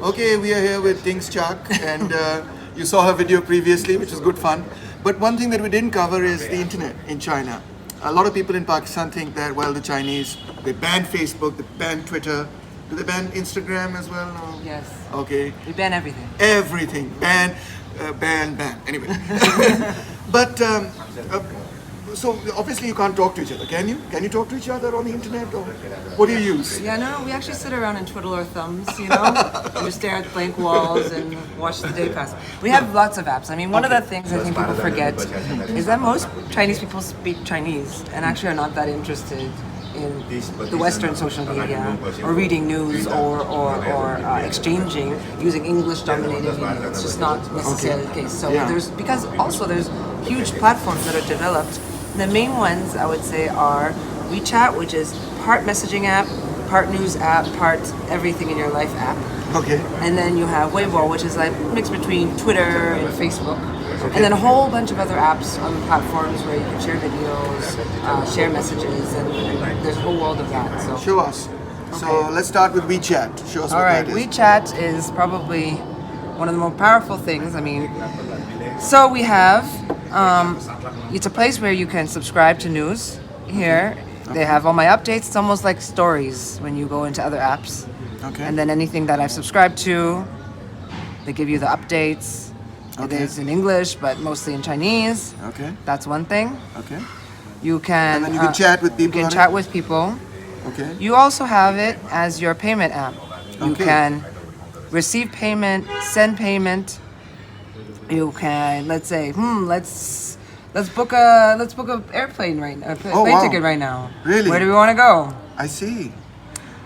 Okay, we are here with Ting's Chak, and you saw her video previously, which was good fun. But one thing that we didn't cover is the internet in China. A lot of people in Pakistan think that, well, the Chinese, they banned Facebook, they banned Twitter. Do they ban Instagram as well? No? Yes. Okay. We ban everything. Everything. Ban. Anyway. But, so obviously you can't talk to each other, can you? Can you talk to each other on the internet, or what do you use? Yeah, no, we actually sit around and twiddle our thumbs, you know? We just stare at blank walls and watch the day pass. We have lots of apps. I mean, one of the things I think people forget is that most Chinese people speak Chinese and actually are not that interested in the Western social media or reading news or exchanging using English-dominated media. It's just not necessarily the case. So there's huge platforms that are developed. The main ones I would say are WeChat, which is part messaging app, part news app, part everything in your life app. Okay. And then you have Weibo, which is like mixed between Twitter and Facebook. Okay. And then a whole bunch of other apps on platforms where you can share videos, share messages, and there's a whole world of that. So show us. Okay. So let's start with WeChat. Show us what that is. WeChat is probably one of the more powerful things. I mean, so we have, it's a place where you can subscribe to news here. Okay. They have all my updates. It's almost like stories when you go into other apps. Okay. And then anything that I've subscribed to, they give you the updates. Okay. It is in English, but mostly in Chinese. Okay. That's one thing. Okay. You can. And then you can chat with people. You can chat with people. Okay. You also have it as your payment app. You can receive payment, send payment. You can, let's say, let's book a airplane right now, plane ticket right now. Really? Where do we want to go? I see.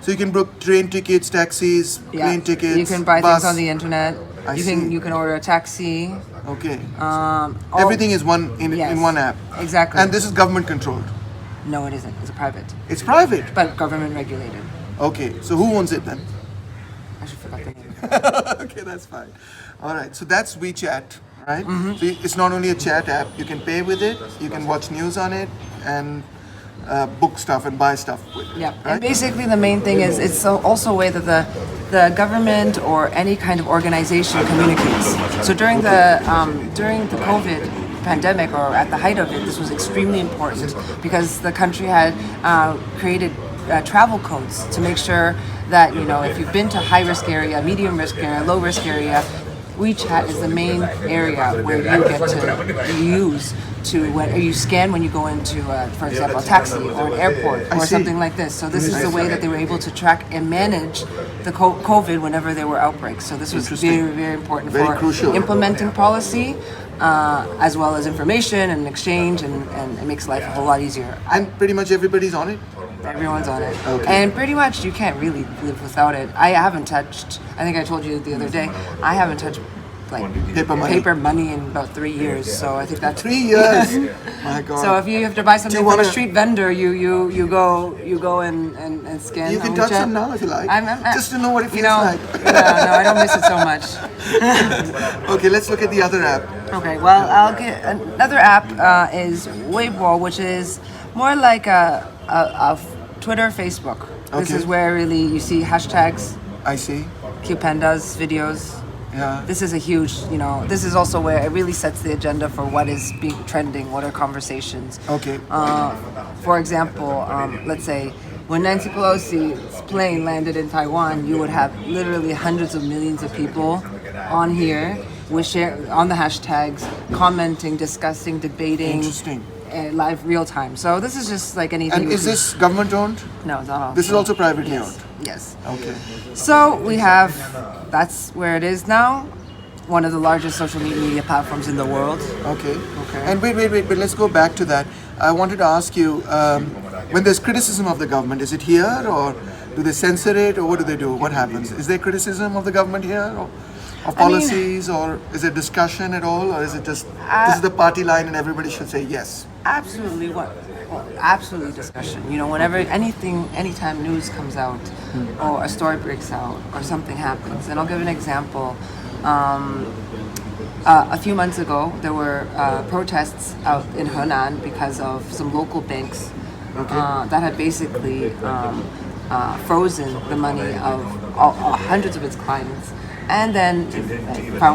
So you can book train tickets, taxis, plane tickets. You can buy bus. things on the internet. You can order a taxi. Okay. Everything is in one app. Exactly. And this is government controlled. No, it isn't. It's private. It's private. But government regulated. Okay. So who owns it then? I should forgot the name. Okay, that's fine. All right. So that's WeChat, right? Mm-hmm. So it's not only a chat app. You can pay with it. You can watch news on it and book stuff and buy stuff with it. Yeah. Right? And basically, the main thing is it's also a way that the government or any kind of organization communicates. So during the COVID pandemic, or at the height of it, this was extremely important because the country had created travel codes to make sure that, you know, if you've been to high risk area, medium risk area, low risk area, WeChat is the main area where you get to use when you scan when you go into, for example, a taxi or an airport or something like this. So this is the way that they were able to track and manage the COVID whenever there were outbreaks. So this was very, very important for crucial. Implementing policy, as well as information and exchange, and it makes life a whole lot easier. And pretty much everybody's on it? Everyone's on it. Okay. And pretty much you can't really live without it. I haven't touched, I think I told you the other day, I haven't touched like paper money in about 3 years. So I think that's 3 years. My God. So if you have to buy something from a street vendor, you go and scan. You can touch them now if you like. Just to know what it feels like. No, I don't miss it so much. Okay, let's look at the other app. Okay, well, I'll get another app is Weibo, which is more like a Twitter, Facebook. This is where really you see hashtags. I see. Cute pandas, videos. Yeah. This is a huge, this is also where it really sets the agenda for what is being trending, what are conversations. Okay. For example, let's say when Nancy Pelosi's plane landed in Taiwan, you would have literally hundreds of millions of people on here on the hashtags, commenting, discussing, debating. Interesting. Live real time. So this is just like anything. And is this government owned? No, it's not. This is also privately owned? Yes. Okay. So that's where it is now. One of the largest social media platforms in the world. Okay. And wait, but let's go back to that. I wanted to ask you, when there's criticism of the government, is it here, or do they censor it, or what do they do? What happens? Is there criticism of the government here, or of policies, or is there discussion at all, or is it just this is the party line and everybody should say yes? Absolutely. Absolutely discussion. Whenever anytime news comes out or a story breaks out or something happens. And I'll give an example. A few months ago, there were protests out in Henan because of some local banks that had basically frozen the money of hundreds of its clients. And then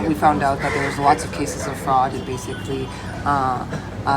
we found out that there was lots of cases of fraud and basically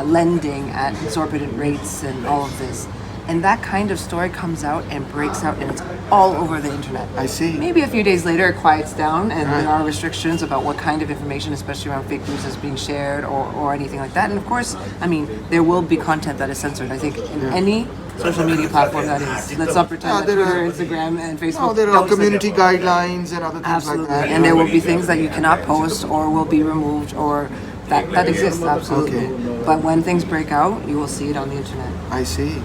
lending at exorbitant rates and all of this. And that kind of story comes out and breaks out, and it's all over the internet. I see. Maybe a few days later it quiets down, and there are restrictions about what kind of information, especially around fake news, is being shared or anything like that. And of course, I mean, there will be content that is censored. I think in any social media platform that is. Let's not pretend that Twitter, Instagram, and Facebook. No, there are community guidelines and other things like that. And there will be things that you cannot post or will be removed or that exists, absolutely. Okay. But when things break out, you will see it on the internet. I see.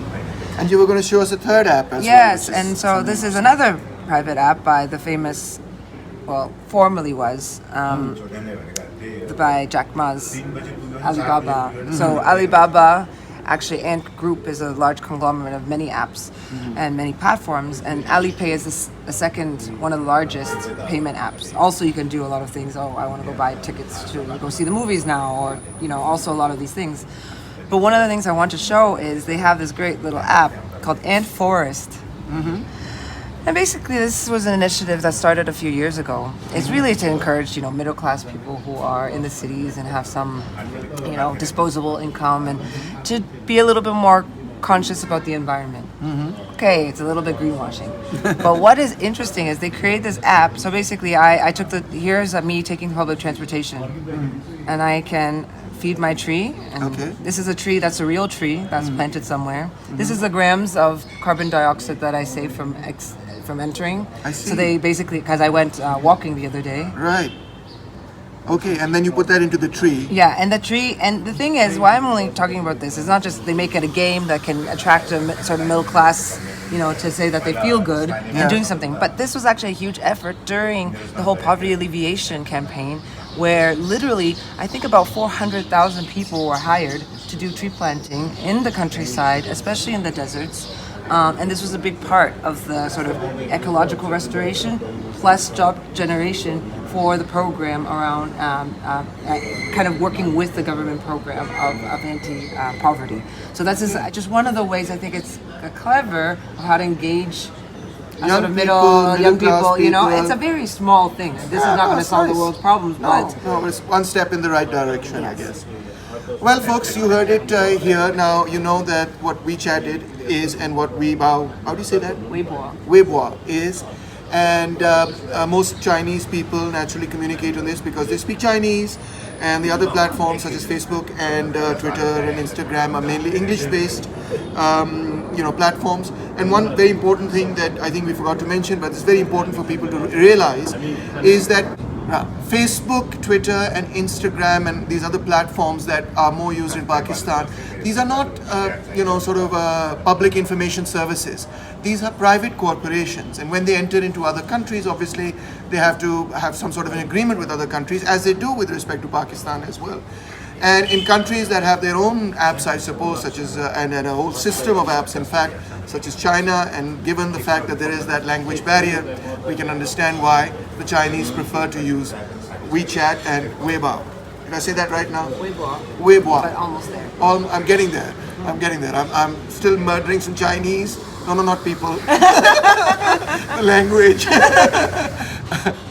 And you were going to show us a third app as well. Yes, and so this is another private app by the famous, well, formerly was, by Jack Ma's Alibaba. So Alibaba, actually, Ant Group is a large conglomerate of many apps and many platforms, and Alipay is the second, one of the largest payment apps. Also, you can do a lot of things. Oh, I want to go buy tickets to go see the movies now, or also a lot of these things. But one of the things I want to show is they have this great little app called Ant Forest. And basically, this was an initiative that started a few years ago. It's really to encourage, middle-class people who are in the cities and have some, disposable income, and to be a little bit more conscious about the environment. Okay, it's a little bit greenwashing. But what is interesting is they create this app. So basically, I took here's me taking public transportation, and I can feed my tree. And this is a tree that's a real tree that's planted somewhere. This is the grams of carbon dioxide that I save from entering. I see. So they basically, because I went walking the other day. Right. Okay, and then you put that into the tree. Yeah, and the tree, and the thing is, why I'm only talking about this is not just they make it a game that can attract a sort of middle class, to say that they feel good in doing something. But this was actually a huge effort during the whole poverty alleviation campaign, where literally, I think about 400,000 people were hired to do tree planting in the countryside, especially in the deserts. And this was a big part of the sort of ecological restoration plus job generation for the program around kind of working with the government program of anti-poverty. So that's just one of the ways I think it's clever of how to engage sort of young people. It's a very small thing. This is not going to solve the world's problems, but it's one step in the right direction, I guess. Well, folks, you heard it here. Now you know that what WeChat is and what Weibo, how do you say that? Weibo is. And most Chinese people naturally communicate on this because they speak Chinese, and the other platforms such as Facebook and Twitter and Instagram are mainly English-based platforms. And one very important thing that I think we forgot to mention, but it's very important for people to realize, is that Facebook, Twitter, and Instagram, and these other platforms that are more used in Pakistan, these are not, public information services. These are private corporations, and when they enter into other countries, obviously, they have to have some sort of an agreement with other countries, as they do with respect to Pakistan as well. And in countries that have their own apps, I suppose, such as, and a whole system of apps, in fact, such as China, and given the fact that there is that language barrier, we can understand why the Chinese prefer to use WeChat and Weibo. Did I say that right now? Weibo. But almost there. I'm getting there. I'm still murdering some Chinese. No, not people. The language.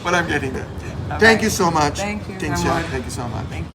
But I'm getting there. Thank you so much. Thank you. Thank you so much.